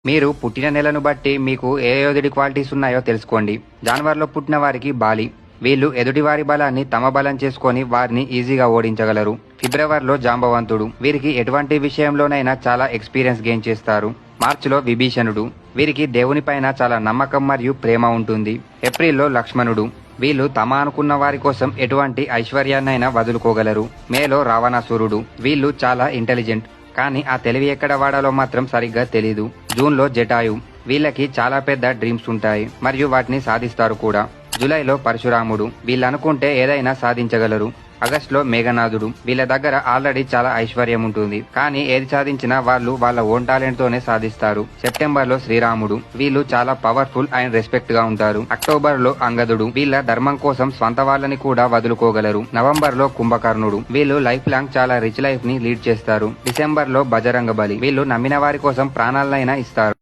మీరు పుట్టిన నెలను బట్టి మీకు ఏ ఎదుటి క్వాలిటీస్ ఉన్నాయో తెలుసుకోండి. జాన్వర్లో పుట్టిన వారికి బాలి. వీళ్ళు ఎదుటివారి బలాన్ని తమ బలం చేసుకొని వారిని ఈజీగా ఓడించగలరు. ఫిబ్రవరిలో జాంబవంతుడు. వీరికి ఎటువంటి విషయంలోనైనా చాలా ఎక్స్పీరియన్స్ గెయిన్ చేస్తారు. మార్చిలో విభీషణుడు. వీరికి దేవుని పైన చాలా నమ్మకం మరియు ప్రేమ ఉంటుంది. ఏప్రిల్లో లక్ష్మణుడు. వీళ్ళు తమ అనుకున్న వారి కోసం ఎటువంటి ఐశ్వర్యాన్నైనా వదులుకోగలరు. మేలో రావణాసురుడు. వీళ్ళు చాలా ఇంటెలిజెంట్, కానీ ఆ తెలివి ఎక్కడ వాడాలో మాత్రం సరిగ్గా తెలీదు. జూన్లో జటాయు. వీళ్ళకి చాలా పెద్ద డ్రీమ్స్ ఉంటాయి మరియు వాటిని సాధిస్తారు కూడా. జూలైలో పరశురాముడు. వీళ్ళనుకుంటే ఏదైనా సాధించగలరు. ఆగస్టులో మేఘనాథుడు. వీళ్ళ దగ్గర ఆల్రెడీ చాలా ఐశ్వర్యం ఉంటుంది, కానీ ఏది సాధించినా వాళ్ళు వాళ్ళ ఓన్ టాలెంట్ తోనే సాధిస్తారు. సెప్టెంబర్లో శ్రీరాముడు. వీళ్ళు చాలా పవర్ఫుల్ అండ్ రెస్పెక్ట్ గా ఉంటారు. అక్టోబర్లో అంగదుడు. వీళ్ళ ధర్మం కోసం స్వంత వాళ్ళని కూడా వదులుకోగలరు. నవంబర్లో కుంభకర్ణుడు. వీళ్ళు లైఫ్ లాంగ్ చాలా రిచ్ లైఫ్ ని లీడ్ చేస్తారు. డిసెంబర్లో బజరంగబలి. వీళ్ళు నమ్మిన వారి కోసం ప్రాణాలనైనా ఇస్తారు.